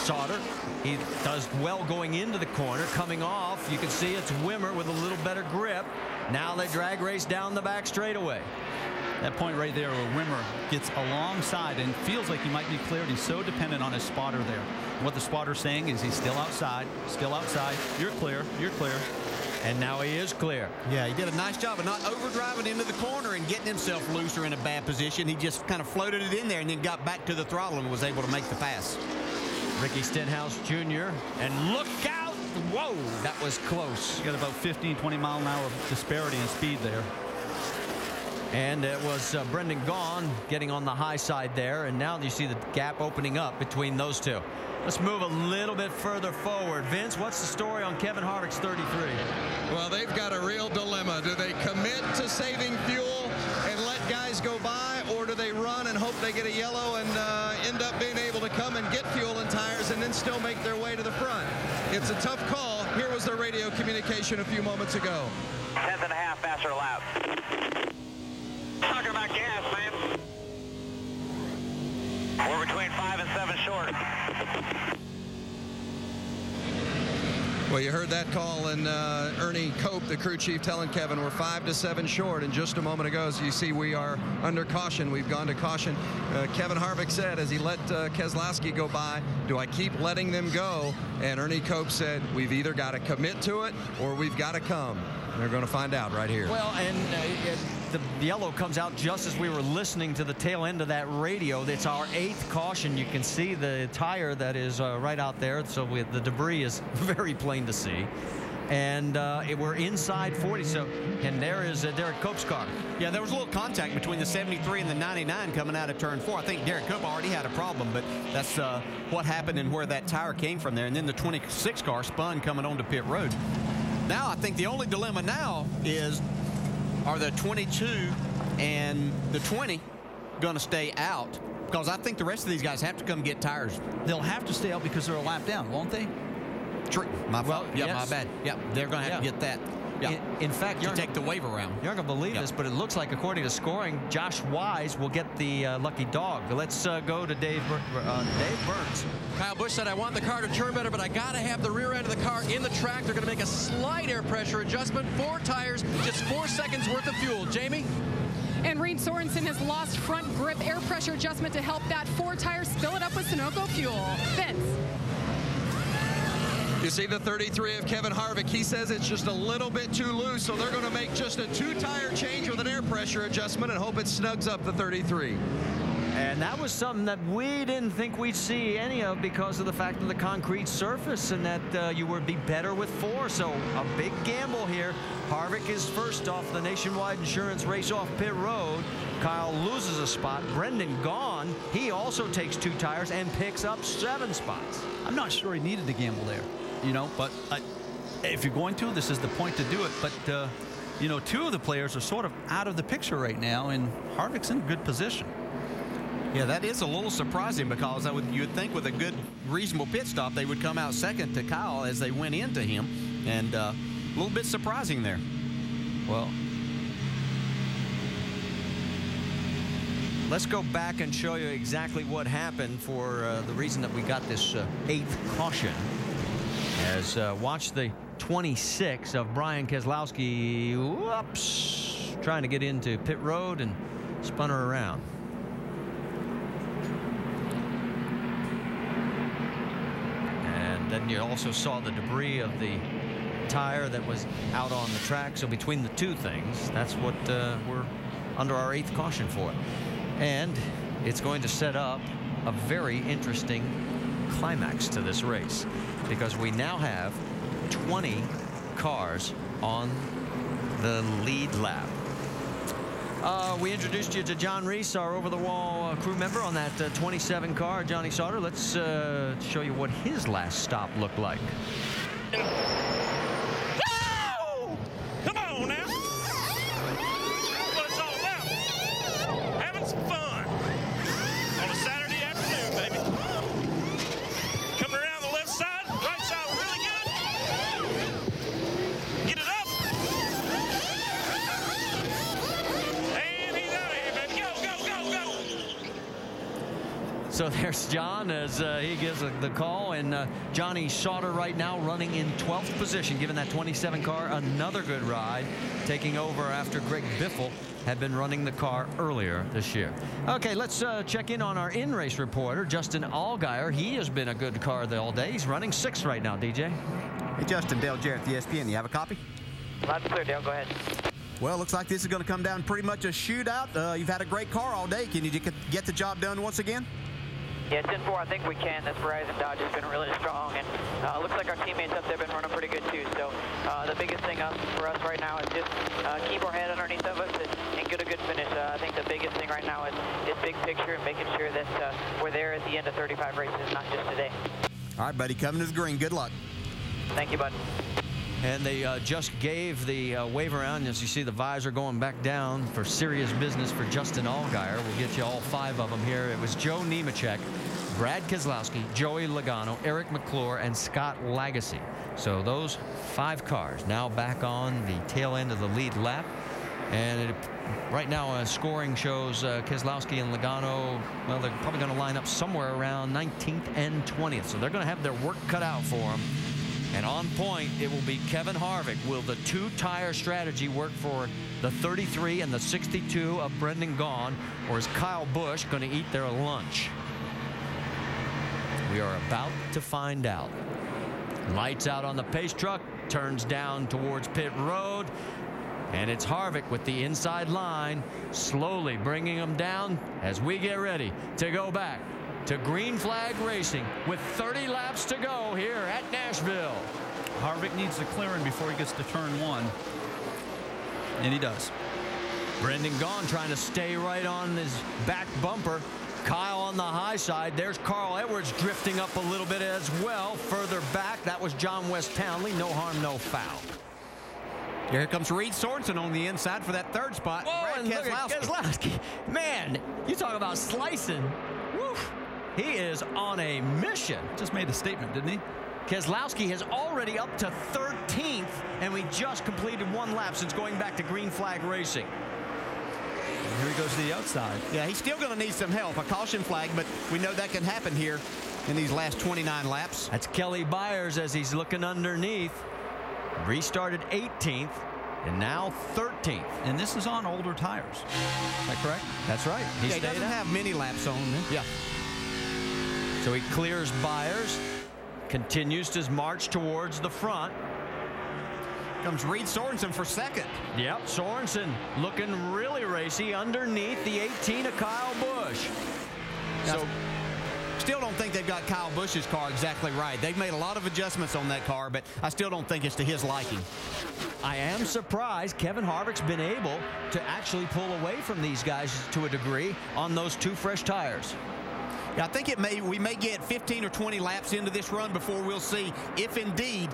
Sauter. He does well going into the corner. Coming off, you can see it's Wimmer with a little better grip. Now they drag race down the back straightaway. That point right there where Wimmer gets alongside and feels like he might be cleared. He's so dependent on his spotter there. What the spotter's saying is he's still outside, you're clear, you're clear. And now he is clear. Yeah, he did a nice job of not overdriving into the corner and getting himself loose or in a bad position. He just kind of floated it in there and then got back to the throttle and was able to make the pass. Ricky Stenhouse Jr. And look out! Whoa, that was close. You got about 15, 20 mile an hour disparity in speed there. And it was Brendan Gaughan getting on the high side there. And now you see the gap opening up between those two. Let's move a little bit further forward. Vince, what's the story on Kevin Harvick's 33? Well, they've got a real dilemma. Do they commit to saving fuel and let guys go by, or do they run and hope they get a yellow and end up being able to come and get fuel and tires and then still make their way to the front? It's a tough call. Here was their radio communication a few moments ago. 10th and a half faster lap. Talking about gas, man. We're between 5 and 7 short. Well, you heard that call, and Ernie Cope, the crew chief, telling Kevin we're 5 to 7 short. And just a moment ago, as you see, we are under caution. We've gone to caution. Kevin Harvick said, as he let Keselowski go by, do I keep letting them go? And Ernie Cope said, we've either got to commit to it or we've got to come. They're going to find out right here. Well, and the yellow comes out just as we were listening to the tail end of that radio. It's our 8th caution. You can see the tire that is right out there. So the debris is very plain to see. And we're inside 40. So, and there is Derek Cope's car. Yeah, there was a little contact between the 73 and the 99 coming out of turn 4. I think Derek Cope already had a problem, but that's what happened and where that tire came from there. And then the 26 car spun coming onto pit road. Now I think the only dilemma now is, are the 22 and the 20 going to stay out? Because I think the rest of these guys have to come get tires. They'll have to stay out because they're a lap down, won't they? True. My fault. Yeah, yes. my bad. Yeah, they're going to have to get that. Yeah. In fact, to take the wave around. You're not going to believe this, but it looks like, according to scoring, Josh Wise will get the lucky dog. Let's go to Dave Burns. Kyle Busch said, I want the car to turn better, but I got to have the rear end of the car in the track. They're going to make a slight air pressure adjustment. 4 tires, just 4 seconds worth of fuel. Jamie? And Reed Sorensen has lost front grip air pressure adjustment to help that 4 tires fill it up with Sunoco fuel. Vince. You see the 33 of Kevin Harvick. He says it's just a little bit too loose, so they're going to make just a 2-tire change with an air pressure adjustment and hope it snugs up the 33. And that was something that we didn't think we'd see any of because of the fact of the concrete surface and that you would be better with 4. So a big gamble here. Harvick is first off the Nationwide Insurance race off pit road. Kyle loses a spot. Brendan Gaughan, he also takes 2 tires and picks up 7 spots. I'm not sure he needed to gamble there, you know, but if you're going to, this is the point to do it. But, you know, 2 of the players are sort of out of the picture right now, and Harvick's in a good position. Yeah, that is a little surprising because you would think with a good, reasonable pit stop, they would come out second to Kyle as they went into him. And a little bit surprising there. Well, let's go back and show you exactly what happened for the reason that we got this 8th caution. As watch the 26 of Brian Keselowski, whoops, trying to get into pit road and spun her around. And then you also saw the debris of the tire that was out on the track. So between the 2 things, that's what we're under our 8th caution for. And it's going to set up a very interesting climax to this race because we now have 20 cars on the lead lap. We introduced you to John Reese, our over-the-wall crew member on that 27 car. Johnny Sauter, let's show you what his last stop looked like. Come on now. What it's all about. Having some fun on a Saturday afternoon, baby. Coming around the left side, right side really good. Get it up. And he's out of here, baby. Go, go, go, go. So there's John as he gives the call, and Johnny Sauter right now running in 12th position, giving that 27 car another good ride, taking over after Greg Biffle had been running the car earlier this year. Okay, let's check in on our in-race reporter, Justin Allgaier. He has been a good car all day. He's running 6th right now, DJ. Hey, Justin, Dale Jarrett, the ESPN. You have a copy? Loud and clear, Dale. Go ahead. Well, looks like this is going to come down pretty much a shootout. You've had a great car all day. Can you get the job done once again? Yeah, 10-4, I think we can. This Verizon Dodge has been really strong, and looks like our teammates up there have been running pretty good too. So the biggest thing for us right now is just keep our head underneath of us and get a good finish. I think the biggest thing right now is big picture and making sure that we're there at the end of 35 races, not just today. All right, buddy, coming to the green. Good luck. Thank you, bud. And they just gave the wave around. As you see, the visor going back down for serious business for Justin Allgaier. We'll get you all 5 of them here. It was Joe Nemechek, Brad Keselowski, Joey Logano, Eric McClure, and Scott Lagasse. So those 5 cars now back on the tail end of the lead lap. And right now, scoring shows Keselowski and Logano, well, they're probably going to line up somewhere around 19th and 20th. So they're going to have their work cut out for them. And on point, it will be Kevin Harvick. Will the 2-tire strategy work for the 33 and the 62 of Brendan Gaughan, or is Kyle Busch going to eat their lunch? We are about to find out. Lights out on the pace truck, turns down towards pit road, and it's Harvick with the inside line, slowly bringing him down as we get ready to go back to green flag racing with 30 laps to go here at Nashville. Harvick needs the clearing before he gets to turn 1. And he does. Brendan Gaughan trying to stay right on his back bumper. Kyle on the high side. There's Carl Edwards drifting up a little bit as well. Further back, that was John West Townley. No harm, no foul. Here comes Reed Sorensen on the inside for that 3rd spot. Whoa, and look at Keselowski. Man, you talk about slicing. Woof. He is on a mission. Just made a statement, didn't he? Keselowski has already up to 13th, and we just completed 1 lap since going back to green flag racing. And here he goes to the outside. Yeah, he's still going to need some help, a caution flag, but we know that can happen here in these last 29 laps. That's Kelly Byers as he's looking underneath. Restarted 18th and now 13th. And this is on older tires. Is that correct? That's right. He doesn't have many laps on him. Yeah. So he clears Byers, continues his march towards the front. Comes Reed Sorensen for 2nd. Yep, Sorensen looking really racy underneath the 18 of Kyle Busch. So still don't think they've got Kyle Busch's car exactly right. They've made a lot of adjustments on that car, but I still don't think it's to his liking. I am surprised Kevin Harvick's been able to actually pull away from these guys to a degree on those 2 fresh tires. I think we may get 15 or 20 laps into this run before we'll see if indeed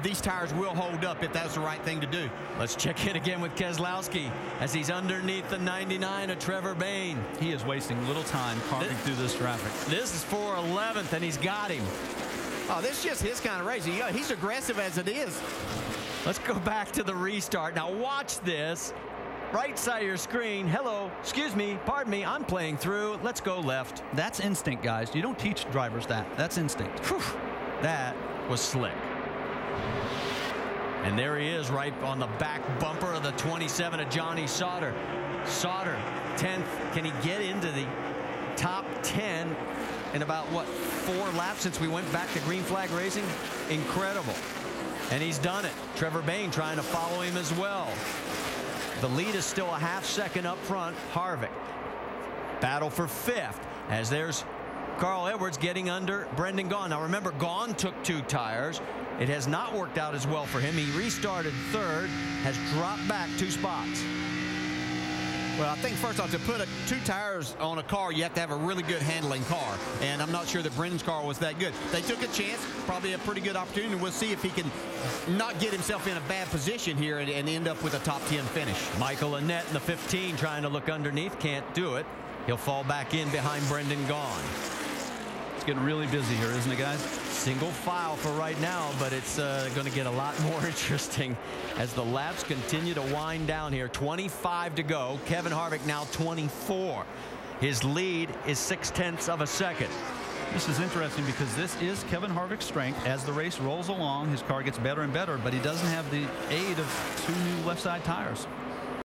these tires will hold up, if that's the right thing to do. Let's check in again with Keselowski as he's underneath the 99 of Trevor Bayne. He is wasting little time carving through this traffic. This is for 11th, and he's got him. Oh, this is just his kind of racing. He's aggressive as it is. Let's go back to the restart. Now watch this. Right side of your screen. Hello, excuse me, pardon me, I'm playing through. Let's go left. That's instinct, guys. You don't teach drivers that. That's instinct. Whew. That was slick. And there he is right on the back bumper of the 27 of Johnny Sauter. Sauter, 10th. Can he get into the top 10 in about, 4 laps since we went back to green flag racing? Incredible. And he's done it. Trevor Bayne trying to follow him as well. The lead is still a half second up front. Harvick. Battle for 5th as there's Carl Edwards getting under Brendan Gaughan. Now remember, Gaughan took 2 tires. It has not worked out as well for him. He restarted 3rd, has dropped back 2 spots. Well, I think first off, to put 2 tires on a car, you have to have a really good handling car. And I'm not sure that Brendan's car was that good. They took a chance, probably a pretty good opportunity. We'll see if he can not get himself in a bad position here and end up with a top 10 finish. Michael Annett in the 15 trying to look underneath, can't do it. He'll fall back in behind Brendan Gaughan. It's getting really busy here, isn't it, guys? Single file for right now, but it's going to get a lot more interesting as the laps continue to wind down here. 25 to go. Kevin Harvick now 24. His lead is 0.6 of a second. This is interesting because this is Kevin Harvick's strength. As the race rolls along, his car gets better and better, but he doesn't have the aid of 2 new left side tires.